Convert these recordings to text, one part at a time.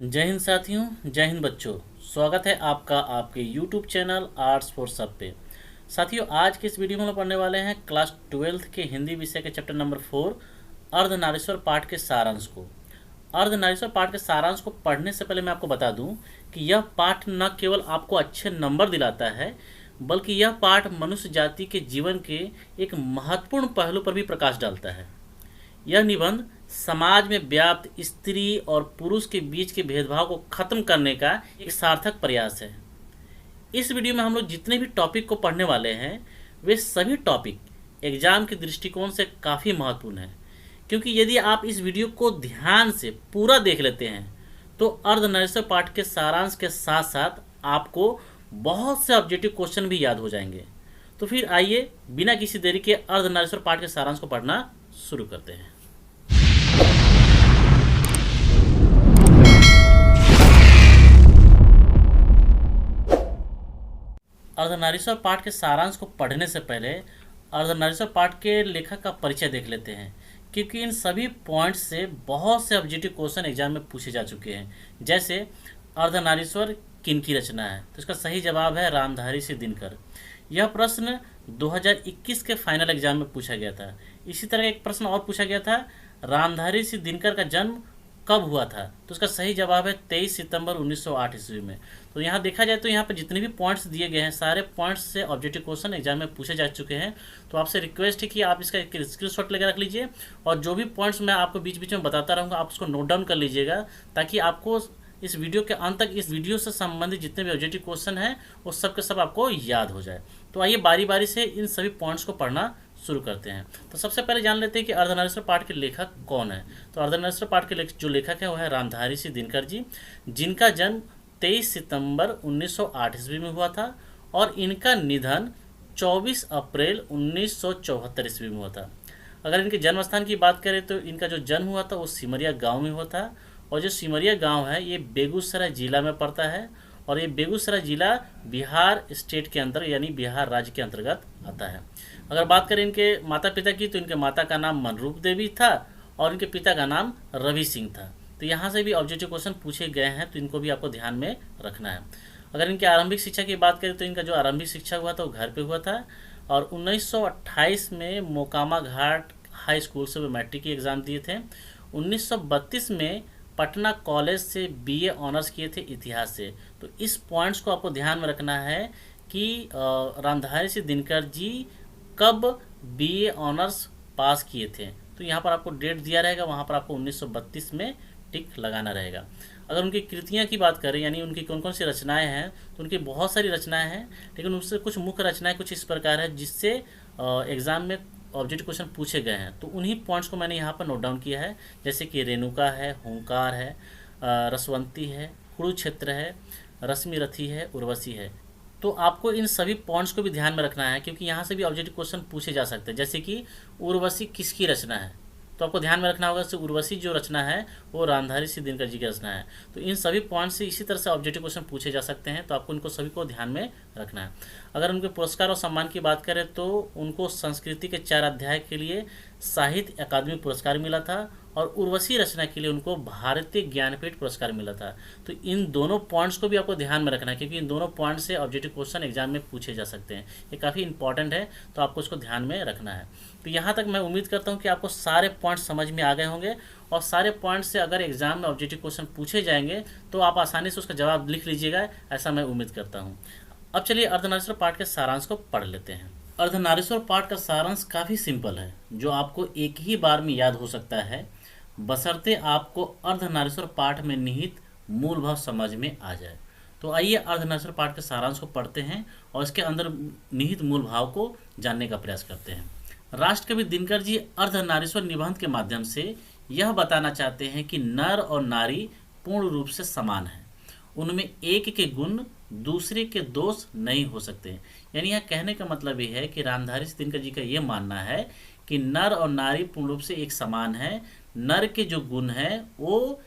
जय हिंद साथियों, जय हिंद बच्चों। स्वागत है आपका आपके YouTube चैनल आर्ट्स फॉर सब पे। साथियों, आज के इस वीडियो में हम पढ़ने वाले हैं क्लास 12th के हिंदी विषय के चैप्टर नंबर 4 अर्धनारीश्वर पाठ के सारांश को। अर्धनारीश्वर पाठ के सारांश को पढ़ने से पहले मैं आपको बता दूं कि यह पाठ न केवल आपको अच्छे नंबर दिलाता है, बल्कि यह पाठ मनुष्य जाति के जीवन के एक महत्वपूर्ण पहलू पर भी प्रकाश डालता है। यह निबंध समाज में व्याप्त स्त्री और पुरुष के बीच के भेदभाव को खत्म करने का एक सार्थक प्रयास है। इस वीडियो में हम लोग जितने भी टॉपिक को पढ़ने वाले हैं, वे सभी टॉपिक एग्जाम के दृष्टिकोण से काफ़ी महत्वपूर्ण हैं, क्योंकि यदि आप इस वीडियो को ध्यान से पूरा देख लेते हैं तो अर्धनारीश्वर पाठ के सारांश के साथ साथ आपको बहुत से ऑब्जेक्टिव क्वेश्चन भी याद हो जाएंगे। तो फिर आइए बिना किसी देरी के अर्धनारीश्वर पाठ के सारांश को पढ़ना शुरू करते हैं। अर्धनारीश्वर पाठ के सारांश को पढ़ने से पहले अर्धनारीश्वर पाठ के लेखक का परिचय देख लेते हैं, क्योंकि इन सभी पॉइंट्स से बहुत से ऑब्जेक्टिव क्वेश्चन एग्जाम में पूछे जा चुके हैं। जैसे अर्धनारीश्वर किनकी रचना है, तो इसका सही जवाब है रामधारी सिंह दिनकर। यह प्रश्न 2021 के फाइनल एग्जाम में पूछा गया था। इसी तरह एक प्रश्न और पूछा गया था, रामधारी सिंह दिनकर का जन्म कब हुआ था, तो उसका सही जवाब है 23 सितंबर 1908 ईस्वी में। तो यहाँ देखा जाए तो यहाँ पर जितने भी पॉइंट्स दिए गए हैं, सारे पॉइंट्स से ऑब्जेक्टिव क्वेश्चन एग्जाम में पूछे जा चुके हैं। तो आपसे रिक्वेस्ट है कि आप इसका एक स्क्रीनशॉट लेकर रख लीजिए, और जो भी पॉइंट्स मैं आपको बीच बीच में बताता रहूँगा आप उसको नोट डाउन कर लीजिएगा, ताकि आपको इस वीडियो के अंत तक इस वीडियो से संबंधित जितने भी ऑब्जेक्टिव क्वेश्चन हैं वो सब के सब आपको याद हो जाए। तो आइए बारी बारी से इन सभी पॉइंट्स को पढ़ना शुरू करते हैं। तो सबसे पहले जान लेते हैं कि अर्धनारीश्वर पाठ के लेखक कौन है। तो अर्धनारीश्वर पाठ के जो लेखक है वो है रामधारी सिंह दिनकर जी, जिनका जन्म 23 सितंबर 1908 ईस्वी में हुआ था, और इनका निधन 24 अप्रैल 1974 ईस्वी में हुआ था। अगर इनके जन्म स्थान की बात करें तो इनका जो जन्म हुआ था वो सिमरिया गांव में हुआ था, और जो सिमरिया गांव है ये बेगूसराय जिला में पड़ता है, और ये बेगूसराय जिला बिहार स्टेट के अंदर यानी बिहार राज्य के अंतर्गत आता है। अगर बात करें इनके माता पिता की, तो इनके माता का नाम मनरूप देवी था और इनके पिता का नाम रवि सिंह था। तो यहाँ से भी ऑब्जेक्टिव क्वेश्चन पूछे गए हैं, तो इनको भी आपको ध्यान में रखना है। अगर इनकी आरंभिक शिक्षा की बात करें तो इनका जो आरंभिक शिक्षा हुआ था वो घर पे हुआ था, और 1928 में मोकामा घाट हाई स्कूल से वे मैट्रिक की एग्ज़ाम दिए थे। 1932 में पटना कॉलेज से बीए ऑनर्स किए थे इतिहास से। तो इस पॉइंट्स को आपको ध्यान में रखना है कि रामधारी सिंह दिनकर जी कब बीए ऑनर्स पास किए थे। तो यहाँ पर आपको डेट दिया रहेगा, वहाँ पर आपको 1932 में टिक लगाना रहेगा। अगर उनकी कृतियाँ की बात करें, यानी उनकी कौन कौन सी रचनाएं हैं, तो उनकी बहुत सारी रचनाएं हैं, लेकिन उनसे कुछ मुख्य रचनाएं कुछ इस प्रकार है जिससे एग्ज़ाम में ऑब्जेक्टिव क्वेश्चन पूछे गए हैं। तो उन्हीं पॉइंट्स को मैंने यहाँ पर नोट डाउन किया है, जैसे कि रेणुका है, हुंकार है, रसवंती है, कुरुक्षेत्र है, रश्मि रथी है, उर्वशी है। तो आपको इन सभी पॉइंट्स को भी ध्यान में रखना है, क्योंकि यहाँ से भी ऑब्जेक्टिव क्वेश्चन पूछे जा सकते हैं। जैसे कि उर्वशी किसकी रचना है, तो आपको ध्यान में रखना होगा कि उर्वशी जो रचना है वो रामधारी सिंह दिनकर जी की रचना है। तो इन सभी पॉइंट्स से इसी तरह से ऑब्जेक्टिव क्वेश्चन पूछे जा सकते हैं, तो आपको इनको सभी को ध्यान में रखना है। अगर उनके पुरस्कार और सम्मान की बात करें तो उनको संस्कृति के 4 अध्याय के लिए साहित्य अकादमी पुरस्कार मिला था, और उर्वशी रचना के लिए उनको भारतीय ज्ञानपीठ पुरस्कार मिला था। तो इन दोनों पॉइंट्स को भी आपको ध्यान में रखना है, क्योंकि इन दोनों पॉइंट से ऑब्जेक्टिव क्वेश्चन एग्जाम में पूछे जा सकते हैं। ये काफ़ी इंपॉर्टेंट है, तो आपको इसको ध्यान में रखना है। तो यहाँ तक मैं उम्मीद करता हूँ कि आपको सारे पॉइंट्स समझ में आ गए होंगे, और सारे पॉइंट्स से अगर एग्जाम में ऑब्जेक्टिव क्वेश्चन पूछे जाएंगे तो आप आसानी से उसका जवाब लिख लीजिएगा, ऐसा मैं उम्मीद करता हूँ। अब चलिए अर्धनारीश्वर पाठ के सारांश को पढ़ लेते हैं। अर्धनारीश्वर पाठ का सारांश काफ़ी सिंपल है, जो आपको एक ही बार में याद हो सकता है, बशर्ते आपको अर्धनारीश्वर पाठ में निहित मूल भाव समझ में आ जाए। तो आइए अर्धनारीश्वर पाठ के सारांश को पढ़ते हैं और इसके अंदर निहित मूल भाव को जानने का प्रयास करते हैं। राष्ट्रकवि दिनकर जी अर्धनारीश्वर निबंध के माध्यम से यह बताना चाहते हैं कि नर और नारी पूर्ण रूप से समान हैं, उनमें एक के गुण दूसरे के दोष नहीं हो सकते। यानी यह कहने का मतलब ये है कि रामधारी सिंह दिनकर जी का ये मानना है कि नर और नारी पूर्ण रूप से एक समान है। नर के जो गुण हैं वो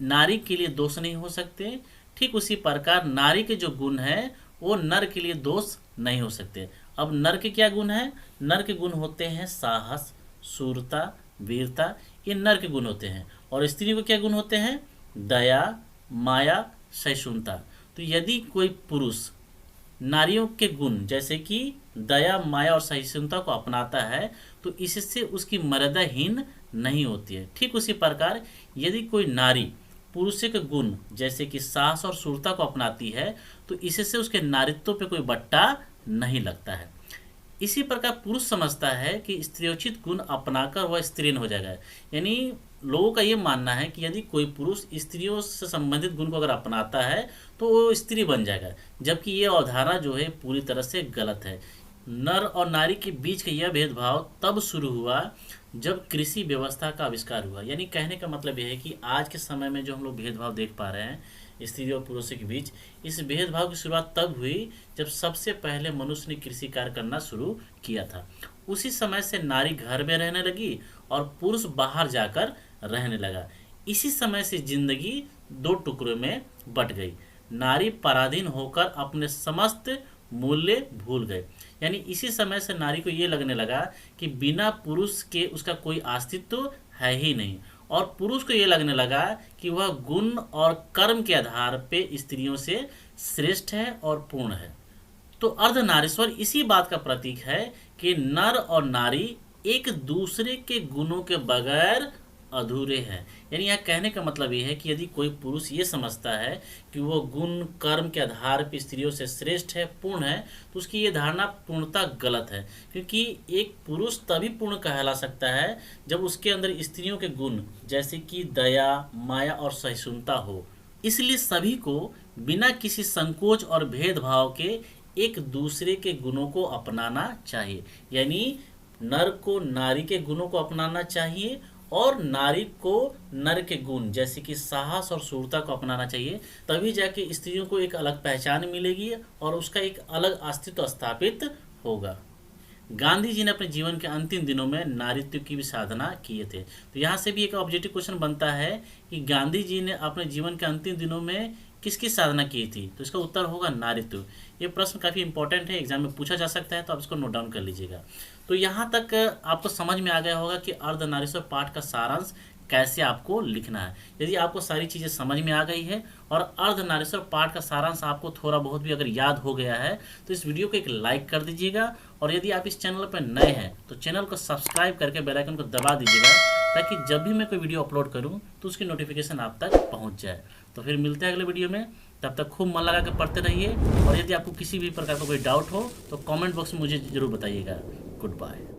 नारी के लिए दोष नहीं हो सकते, ठीक उसी प्रकार नारी के जो गुण हैं वो नर के लिए दोष नहीं हो सकते। अब नर के क्या गुण हैं? नर के गुण होते हैं साहस, शूरता, वीरता, ये नर के गुण होते हैं। और स्त्री को क्या गुण होते हैं? दया, माया, सहिष्णुता। तो यदि कोई पुरुष नारियों के गुण जैसे कि दया, माया और सहिष्णुता को अपनाता है तो इससे उसकी मर्यादाहीन नहीं होती है। ठीक उसी प्रकार यदि कोई नारी पुरुष के गुण जैसे कि साहस और शूरता को अपनाती है तो इससे उसके नारित्व पे कोई बट्टा नहीं लगता है। इसी प्रकार पुरुष समझता है कि स्त्रियोचित गुण अपनाकर वह स्त्रीण हो जाएगा। यानी लोगों का ये मानना है कि यदि कोई पुरुष स्त्रियों से संबंधित गुण को अगर अपनाता है तो वो स्त्री बन जाएगा, जबकि ये अवधारणा जो है पूरी तरह से गलत है। नर और नारी के बीच का यह भेदभाव तब शुरू हुआ जब कृषि व्यवस्था का आविष्कार हुआ। यानी कहने का मतलब यह है कि आज के समय में जो हम लोग भेदभाव देख पा रहे हैं स्त्री और पुरुषों के बीच, इस भेदभाव की शुरुआत तब हुई जब सबसे पहले मनुष्य ने कृषि कार्य करना शुरू किया था। उसी समय से नारी घर में रहने लगी और पुरुष बाहर जाकर रहने लगा। इसी समय से जिंदगी दो टुकड़ों में बट गई। नारी पराधीन होकर अपने समस्त मूल्य भूल गए। यानी इसी समय से नारी को ये लगने लगा कि बिना पुरुष के उसका कोई अस्तित्व है ही नहीं, और पुरुष को ये लगने लगा कि वह गुण और कर्म के आधार पे स्त्रियों से श्रेष्ठ है और पूर्ण है। तो अर्धनारीश्वर इसी बात का प्रतीक है कि नर और नारी एक दूसरे के गुणों के बगैर अधूरे हैं। यानी यह कहने का मतलब ये है कि यदि कोई पुरुष ये समझता है कि वो गुण कर्म के आधार पर स्त्रियों से श्रेष्ठ है, पूर्ण है, तो उसकी ये धारणा पूर्णतः गलत है। क्योंकि एक पुरुष तभी पूर्ण कहला सकता है जब उसके अंदर स्त्रियों के गुण जैसे कि दया, माया और सहिष्णुता हो। इसलिए सभी को बिना किसी संकोच और भेदभाव के एक दूसरे के गुणों को अपनाना चाहिए। यानी नर को नारी के गुणों को अपनाना चाहिए और नारी को नर के गुण जैसे कि साहस और शूरता को अपनाना चाहिए। तभी जाके स्त्रियों को एक अलग पहचान मिलेगी और उसका एक अलग अस्तित्व स्थापित होगा। गांधी जी ने अपने जीवन के अंतिम दिनों में नारीत्व की भी साधना किए थे। तो यहाँ से भी एक ऑब्जेक्टिव क्वेश्चन बनता है कि गांधी जी ने अपने जीवन के अंतिम दिनों में किसकी साधना की थी, तो इसका उत्तर होगा नारीत्व। ये प्रश्न काफ़ी इंपॉर्टेंट है, एग्जाम में पूछा जा सकता है, तो आप इसको नोट डाउन कर लीजिएगा। तो यहाँ तक आपको समझ में आ गया होगा कि अर्धनारीश्वर पाठ का सारांश कैसे आपको लिखना है। यदि आपको सारी चीज़ें समझ में आ गई है और अर्धनारीश्वर पाठ का सारांश आपको थोड़ा बहुत भी अगर याद हो गया है तो इस वीडियो को एक लाइक कर दीजिएगा, और यदि आप इस चैनल पर नए हैं तो चैनल को सब्सक्राइब करके बेल आइकन को दबा दीजिएगा, ताकि जब भी मैं कोई वीडियो अपलोड करूं तो उसकी नोटिफिकेशन आप तक पहुंच जाए। तो फिर मिलते हैं अगले वीडियो में, तब तक खूब मन लगा के पढ़ते रहिए, और यदि आपको किसी भी प्रकार का कोई डाउट हो तो कमेंट बॉक्स में मुझे ज़रूर बताइएगा। Good bye.